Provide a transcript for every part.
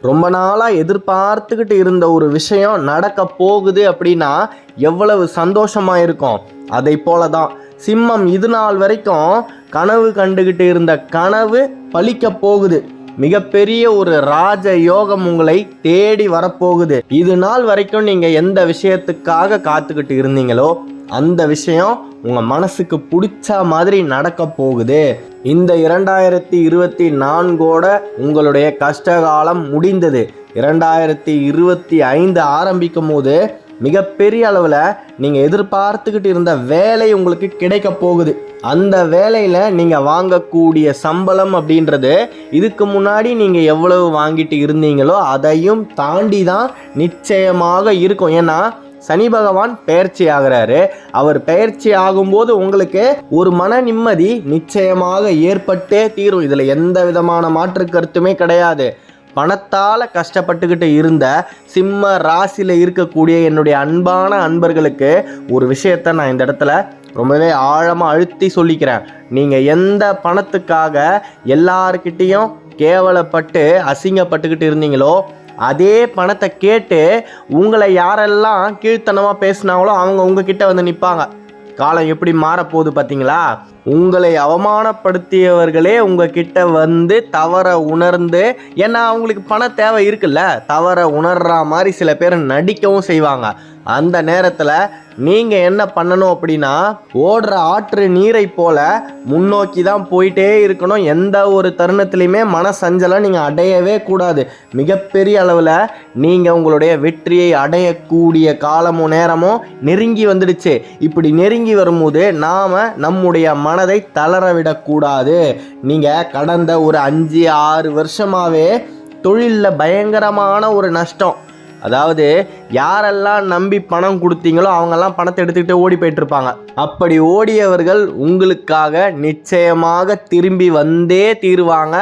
ரொம்ப நாளாக எதிர்பார்த்துக்கிட்டு இருந்த ஒரு விஷயம் நடக்க போகுது அப்படின்னா எவ்வளவு சந்தோஷமாக இருக்கும். அதை போல தான் சிம்மம் இது நாள் வரைக்கும் கனவு கண்டுகிட்டு இருந்த கனவு பலிக்க போகுது. மிகப்பெரிய ஒரு ராஜ யோகம் உங்களை தேடி வரப்போகுது. இது நாள் வரைக்கும் நீங்கள் எந்த விஷயத்துக்காக காத்துக்கிட்டு இருந்தீங்களோ அந்த விஷயம் உங்கள் மனசுக்கு பிடிச்ச மாதிரி நடக்க போகுது. இந்த 2024 உங்களுடைய கஷ்டகாலம் முடிந்தது. 2025 ஆரம்பிக்கும் போது மிகப்பெரிய அளவில் நீங்கள் எதிர்பார்த்துக்கிட்டு இருந்த வேலை உங்களுக்கு கிடைக்க போகுது. அந்த வேலையில் நீங்கள் வாங்கக்கூடிய சம்பளம் அப்படின்றது இதுக்கு முன்னாடி நீங்கள் எவ்வளவு வாங்கிட்டு இருந்தீங்களோ அதையும் தாண்டி தான் நிச்சயமாக இருக்கும். ஏன்னா சனி பகவான் பெயர்ச்சி ஆகிறாரு. அவர் பெயர்ச்சி ஆகும்போது உங்களுக்கு ஒரு மன நிம்மதி நிச்சயமாக ஏற்பட்டே தீரும். இதில் எந்த விதமான மாற்று கருத்துமே கிடையாது. பணத்தால் கஷ்டப்பட்டுக்கிட்டு இருந்த சிம்ம ராசியில் இருக்கக்கூடிய என்னுடைய அன்பான அன்பர்களுக்கு ஒரு விஷயத்தை நான் இந்த இடத்துல ரொம்பவே ஆழமாக அழுத்தி சொல்லிக்கிறேன். நீங்கள் எந்த பணத்துக்காக எல்லார்கிட்டையும் கேவலப்பட்டு அசிங்கப்பட்டுக்கிட்டு இருந்தீங்களோ அதே பணத்தை கேட்டு உங்களை யாரெல்லாம் கீழ்த்தனமாக பேசினாங்களோ அவங்க உங்ககிட்ட வந்து நிற்பாங்க. காலம் எப்படி மாறப்போகுது பார்த்தீங்களா? உங்களை அவமானப்படுத்தியவர்களே உங்ககிட்ட வந்து தவற உணர்ந்து, ஏன்னா அவங்களுக்கு பண தேவை இருக்குல்ல, தவற உணர்ற மாதிரி சில பேர் நடிக்கவும் செய்வாங்க. அந்த நேரத்தில் நீங்கள் என்ன பண்ணணும் அப்படின்னா, ஓடுற ஆற்று நீரை போல முன்னோக்கி தான் போயிட்டே இருக்கணும். எந்த ஒரு தருணத்துலையுமே மன சஞ்சலம் நீங்கள் அடையவே கூடாது. மிகப்பெரிய அளவில் நீங்கள் உங்களுடைய வெற்றியை அடையக்கூடிய காலமும் நேரமும் நெருங்கி வந்துடுச்சு. இப்படி நெருங்கி வரும்போது நாம் நம்முடைய மனதை தளர விடக்கூடாது. நீங்கள் கடந்த ஒரு 5-6 வருஷமாகவே தொழிலில் பயங்கரமான ஒரு நஷ்டம். அதாவது யாரெல்லாம் நம்பி பணம் கொடுத்தீங்களோ அவங்கெல்லாம் பணத்தை எடுத்துக்கிட்டு ஓடி போயிட்டுருப்பாங்க. அப்படி ஓடியவர்கள் உங்களுக்காக நிச்சயமாக திரும்பி வந்தே தீருவாங்க.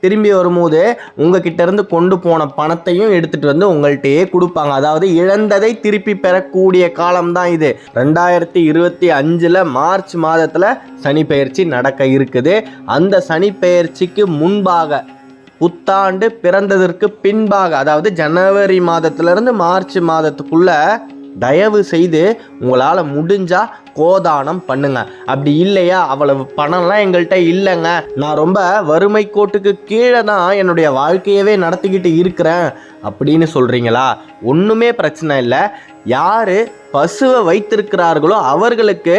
திரும்பி வரும்போது உங்ககிட்ட இருந்து கொண்டு போன பணத்தையும் எடுத்துகிட்டு வந்து உங்கள்கிட்டயே கொடுப்பாங்க. அதாவது இழந்ததை திருப்பி பெறக்கூடிய காலம்தான் இது. 2025 மார்ச் மாதத்தில் சனி பெயர்ச்சி நடக்க இருக்குது. அந்த சனி பெயர்ச்சிக்கு முன்பாக புத்தாண்டு பிறந்ததற்கு பின்பாக, அதாவது ஜனவரி மாதத்திலிருந்து மார்ச் மாதத்துக்குள்ள தயவு செய்து உங்களால் முடிஞ்சால் கோதானம் பண்ணுங்க. அப்படி இல்லையா, அவ்வளவு பணம்லாம் எங்கள்கிட்ட இல்லைங்க, நான் ரொம்ப வறுமை கோட்டுக்கு கீழே தான் என்னுடைய வாழ்க்கையவே நடத்திக்கிட்டு இருக்கிறேன் அப்படின்னு சொல்கிறீங்களா? ஒன்றுமே பிரச்சனை இல்லை. யார் பசுவை வைத்திருக்கிறார்களோ அவர்களுக்கு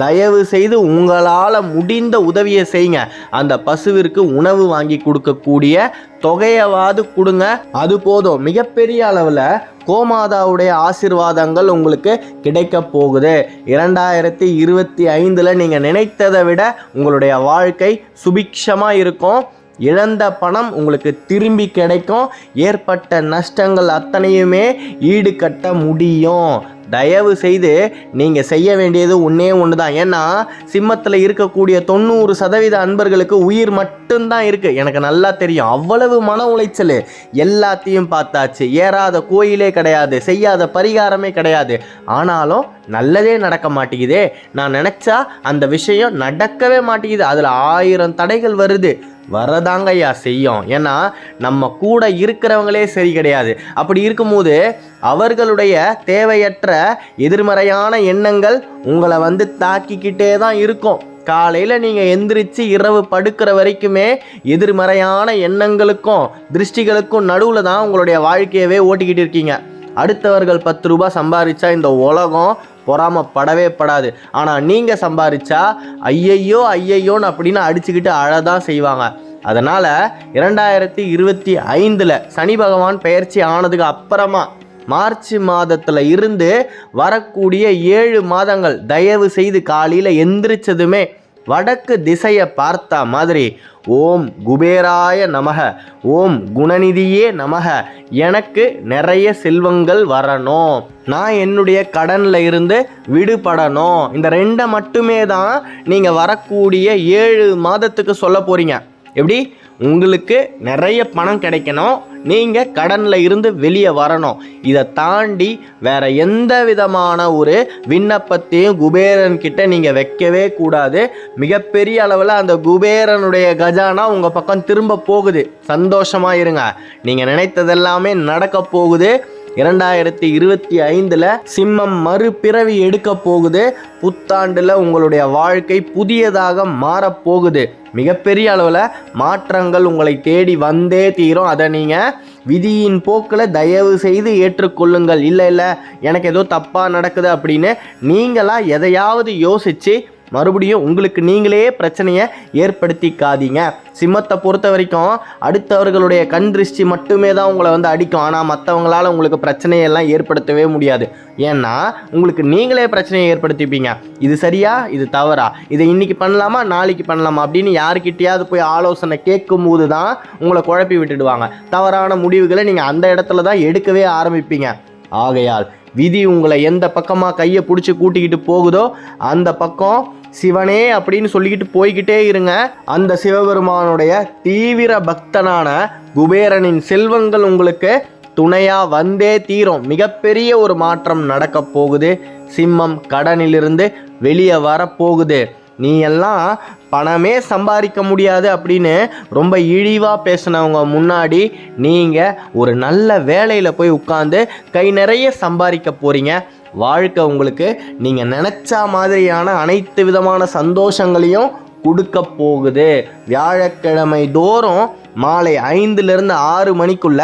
தயவு செய்து உங்களால் முடிந்த உதவியை செய்யுங்க. அந்த பசுவிற்கு உணவு வாங்கி கொடுக்கக்கூடிய தொகையவாது கொடுங்க, அது போதும். மிகப்பெரிய அளவில் கோமாதாவுடைய ஆசீர்வாதங்கள் உங்களுக்கு கிடைக்க போகுது. 2025 நீங்கள் நினைத்ததை விட உங்களுடைய வாழ்க்கை சுபிக்ஷமாக இருக்கும். இழந்த பணம் உங்களுக்கு திரும்பி கிடைக்கும். ஏற்பட்ட நஷ்டங்கள் அத்தனையுமே ஈடுகட்ட முடியும். தயவு செய்து நீங்கள் செய்ய வேண்டியது ஒன்றே ஒன்று தான். ஏன்னா சிம்மத்தில் இருக்கக்கூடிய 90% அன்பர்களுக்கு உயிர் மட்டும்தான் இருக்குது. எனக்கு நல்லா தெரியும். அவ்வளவு மன உளைச்சல். எல்லாத்தையும் பார்த்தாச்சு. ஏறாத கோயிலே கிடையாது, செய்யாத பரிகாரமே கிடையாது. ஆனாலும் நல்லதே நடக்க மாட்டேங்குதே. நான் நினச்சா அந்த விஷயம் நடக்கவே மாட்டேங்குது. அதில் 1000 தடைகள் வருது. வரதாங்கய்யா செய்யும். ஏன்னா நம்ம கூட இருக்கிறவங்களே சரி கிடையாது. அப்படி இருக்கும்போது அவர்களுடைய தேவையற்ற எதிர்மறையான எண்ணங்கள் உங்களை வந்து தாக்கிக்கிட்டே தான் இருக்கும். காலையில் நீங்கள் எந்திரிச்சு இரவு படுக்கிற வரைக்குமே எதிர்மறையான எண்ணங்களுக்கும் திருஷ்டிகளுக்கும் நடுவில் தான் உங்களுடைய வாழ்க்கையவே ஓட்டிக்கிட்டு இருக்கீங்க. அடுத்தவர்கள் 10 ரூபாய் சம்பாதிச்சா இந்த உலகம் பொறாமப்படவே படாது. ஆனால் நீங்கள் சம்பாதிச்சா ஐயையோன்னு அப்படின்னு அடிச்சுக்கிட்டு அழதான் செய்வாங்க. அதனால் 2025 சனி பகவான் பெயர்ச்சி ஆனதுக்கு அப்புறமா மார்ச் மாதத்தில் இருந்து வரக்கூடிய 7 மாதங்கள் தயவு செய்து காலையில் எந்திரிச்சதுமே வடக்கு திசையை பார்த்தா மாதிரி ஓம் குபேராய நமக, ஓம் குணநிதியே நமக, எனக்கு நிறைய செல்வங்கள் வரணும், நான் என்னுடைய கடனில் இருந்து விடுபடணும். இந்த 2 மட்டுமே தான் நீங்கள் வரக்கூடிய 7 மாதத்துக்கு சொல்ல போகிறீங்க. எப்படி? உங்களுக்கு நிறைய பணம் கிடைக்கணும், நீங்கள் கடனில் இருந்து வெளியே வரணும். இதை தாண்டி வேற எந்த விதமான ஒரு விண்ணப்பத்தையும் குபேரன் கிட்ட நீங்கள் வைக்கவே கூடாது. மிகப்பெரிய அளவில் அந்த குபேரனுடைய கஜானா உங்கள் பக்கம் திரும்ப போகுது. சந்தோஷமாக இருங்க. நீங்கள் நினைத்ததெல்லாமே நடக்க போகுது. 2025 சிம்மம் மறுபிறவி எடுக்க போகுது. புத்தாண்டில் உங்களுடைய வாழ்க்கை புதியதாக மாறப்போகுது. மிகப்பெரிய அளவில் மாற்றங்கள் உங்களை தேடி வந்தே தீரும். அதை நீங்கள் விதியின் போக்கில் தயவு செய்து ஏற்றுக்கொள்ளுங்கள். இல்லை எனக்கு ஏதோ தப்பாக நடக்குது அப்படின்னு நீங்களாக எதையாவது யோசித்து மறுபடியும் உங்களுக்கு நீங்களே பிரச்சனையை ஏற்படுத்திக்காதீங்க. சிம்மத்தை பொறுத்த வரைக்கும் அடுத்தவர்களுடைய கண் திருஷ்டி மட்டுமே தான் உங்களை அடிக்கும். ஆனால் மற்றவங்களால் உங்களுக்கு பிரச்சனையெல்லாம் ஏற்படுத்தவே முடியாது. ஏன்னா உங்களுக்கு நீங்களே பிரச்சனையை ஏற்படுத்திப்பீங்க. இது சரியா, இது தவறா, இதை இன்னைக்கு பண்ணலாமா, நாளைக்கு பண்ணலாமா அப்படின்னு யாருக்கிட்டையாவது போய் ஆலோசனை கேட்கும் போது தான் உங்களை குழப்பி விட்டுடுவாங்க. தவறான முடிவுகளை நீங்கள் அந்த இடத்துல தான் எடுக்கவே ஆரம்பிப்பீங்க. ஆகையால் விதி உங்களை எந்த பக்கமாக கையை பிடிச்சி கூட்டிக்கிட்டு போகுதோ அந்த பக்கம் சிவனே அப்படின்னு சொல்லிக்கிட்டு போய்கிட்டே இருங்க. அந்த சிவபெருமானுடைய தீவிர பக்தனான குபேரனின் செல்வங்கள் உங்களுக்கு துணையா வந்தே தீரும். மிகப்பெரிய ஒரு மாற்றம் நடக்க போகுது. சிம்மம் கடனிலிருந்து வெளியே வரப்போகுது. நீ எல்லாம் பணமே சம்பாதிக்க முடியாது அப்படின்னு ரொம்ப இழிவாக பேசினவங்க முன்னாடி நீங்கள் ஒரு நல்ல வேலையில் போய் உட்காந்து கை நிறைய சம்பாதிக்க போகிறீங்க. வாழ்க்கை உங்களுக்கு நீங்கள் நினச்ச மாதிரியான அனைத்து விதமான சந்தோஷங்களையும் கொடுக்க போகுது. வியாழக்கிழமை தோறும் மாலை 5லிருந்து 6 மணிக்குள்ள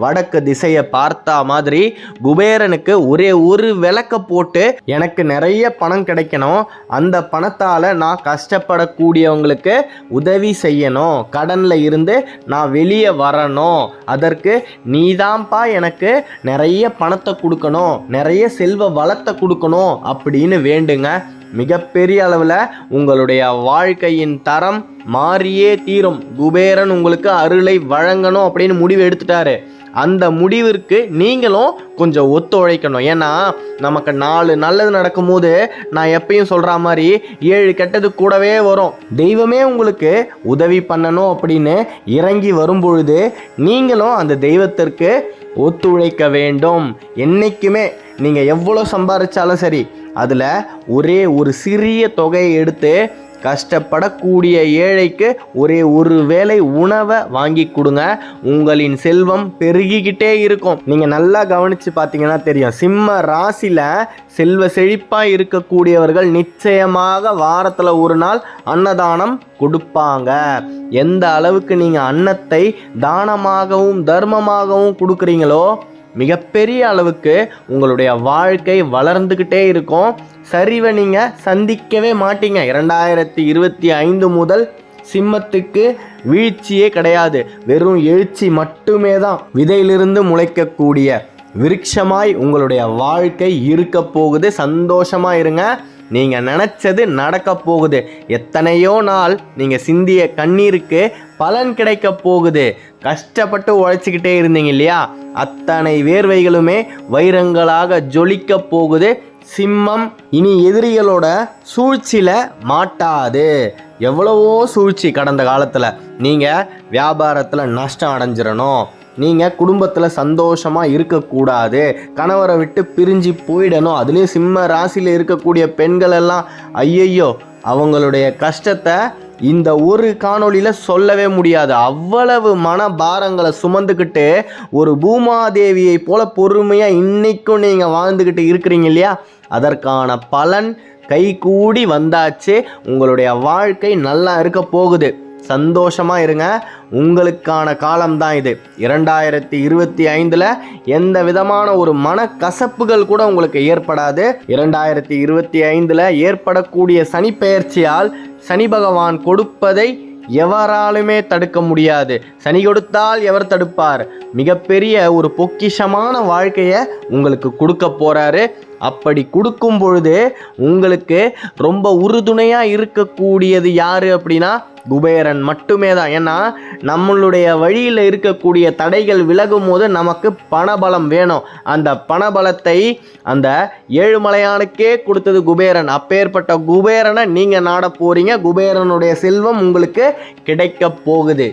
வடக்கு திசையை பார்த்தா மாதிரி குபேரனுக்கு ஒரே ஒரு விளக்க போட்டு எனக்கு நிறைய பணம் கிடைக்கணும், அந்த பணத்தால் நான் கஷ்டப்படக்கூடியவங்களுக்கு உதவி செய்யணும், கடனில் இருந்து நான் வெளியே வரணும், அதற்கு நீதான்ப்பா எனக்கு நிறைய பணத்தை கொடுக்கணும், நிறைய செல்வ வளத்தை கொடுக்கணும் அப்படின்னு வேண்டுங்க. மிகப்பெரிய அளவில் உங்களுடைய வாழ்க்கையின் தரம் மாறியே தீரும். குபேரன் உங்களுக்கு அருளை வழங்கணும் அப்படின்னு முடிவு எடுத்துட்டாரு. அந்த முடிவிற்கு நீங்களும் கொஞ்சம் ஒத்துழைக்கணும். ஏன்னா நமக்கு 4 நல்லது நடக்கும்போது நான் எப்பயும் சொல்கிற மாதிரி 7 கெட்டது கூடவே வரும். தெய்வமே உங்களுக்கு உதவி பண்ணணும் அப்படின்னு இறங்கி வரும்பொழுது நீங்களும் அந்த தெய்வத்திற்கு ஒத்துழைக்க வேண்டும். என்றைக்குமே நீங்கள் எவ்வளோ சம்பாதிச்சாலும் சரி, அதில் ஒரே ஒரு சிறிய தொகையை எடுத்து கஷ்டப்படக்கூடிய ஏழைக்கு ஒரே ஒரு வேளை உணவை வாங்கி கொடுங்க. உங்களின் செல்வம் பெருகிக்கிட்டே இருக்கும். நீங்கள் நல்லா கவனித்து பார்த்தீங்கன்னா தெரியும், சிம்ம ராசியில் செல்வ செழிப்பாக இருக்கக்கூடியவர்கள் நிச்சயமாக வாரத்தில் ஒரு நாள் அன்னதானம் கொடுப்பாங்க. எந்த அளவுக்கு நீங்கள் அன்னத்தை தானமாகவும் தர்மமாகவும் கொடுக்குறீங்களோ மிகப்பெரிய அளவுக்கு உங்களுடைய வாழ்க்கை வளர்ந்துக்கிட்டே இருக்கும். சரிவை நீங்கள் சந்திக்கவே மாட்டீங்க. 2025 முதல் சிம்மத்துக்கு வீழ்ச்சியே கிடையாது, வெறும் எழுச்சி மட்டுமே தான். விதையிலிருந்து முளைக்கக்கூடிய விருட்சமாய் உங்களுடைய வாழ்க்கை இருக்க போகுது. சந்தோஷமாக இருங்க. நீங்கள் நினச்சது நடக்க போகுது. எத்தனையோ நாள் நீங்கள் சிந்திய கண்ணீருக்கு பலன் கிடைக்க போகுது. கஷ்டப்பட்டு உழைச்சிக்கிட்டே இருந்தீங்க இல்லையா, அத்தனை வேர்வைகளுமே வைரங்களாக ஜொலிக்க போகுது. சிம்மம் இனி எதிரிகளோட சூழ்ச்சியில் மாட்டாது. எவ்வளவோ சூழ்ச்சி கடந்த காலத்தில். நீங்கள் வியாபாரத்தில் நஷ்டம் அடைஞ்சிடணும், நீங்கள் குடும்பத்தில் சந்தோஷமாக இருக்கக்கூடாது, கணவரை விட்டு பிரிஞ்சு போயிடணும். அதுலேயும் சிம்ம ராசியில் இருக்கக்கூடிய பெண்கள் எல்லாம் ஐயையோ அவங்களுடைய கஷ்டத்தை இந்த ஒரு காணொளியில் சொல்லவே முடியாது. அவ்வளவு மனபாரங்களை சுமந்துக்கிட்டு ஒரு பூமாதேவியை போல பொறுமையாக இன்றைக்கும் நீங்கள் வாழ்ந்துக்கிட்டு இருக்கிறீங்க இல்லையா, அதற்கான பலன் கைகூடி வந்தாச்சு. உங்களுடைய வாழ்க்கை நல்லா இருக்க போகுது. சந்தோஷமாக இருங்க. உங்களுக்கான காலம்தான் இது. 2025 எந்த விதமான ஒரு மனக்கசப்புகள் கூட உங்களுக்கு ஏற்படாது. 2025 ஏற்படக்கூடிய சனி பெயர்ச்சியால் சனி பகவான் கொடுப்பதை எவராலுமே தடுக்க முடியாது. சனி கொடுத்தால் எவர் தடுப்பார்? மிகப்பெரிய ஒரு பொக்கிஷமான வாழ்க்கையை உங்களுக்கு கொடுக்க போறாரு. அப்படி கொடுக்கும் பொழுது உங்களுக்கு ரொம்ப உறுதுணையாக இருக்கக்கூடியது யாரு அப்படின்னா குபேரன் மட்டுமே தான். ஏன்னா நம்மளுடைய வழியில் இருக்கக்கூடிய தடைகள் விலகும் போது நமக்கு பணபலம் வேணும். அந்த பணபலத்தை அந்த ஏழுமலையானுக்கே கொடுத்தது குபேரன். அப்பேற்பட்ட குபேரனை நீங்கள் நாட போறீங்க. குபேரனுடைய செல்வம் உங்களுக்கு கிடைக்க போகுது.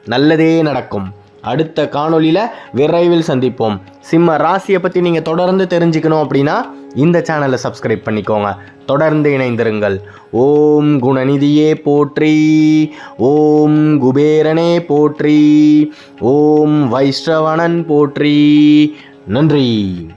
நல்லதே நடக்கும். அடுத்த காணொளியில் விரைவில் சந்திப்போம். சிம்ம ராசியை பற்றி நீங்கள் தொடர்ந்து தெரிஞ்சுக்கணும் அப்படின்னா இந்த சேனலை சப்ஸ்கிரைப் பண்ணிக்கோங்க. தொடர்ந்து இணைந்திருங்கள். ஓம் குணநிதியே போற்றி, ஓம் குபேரனே போற்றி, ஓம் வைஷ்ணவனன் போற்றி. நன்றி.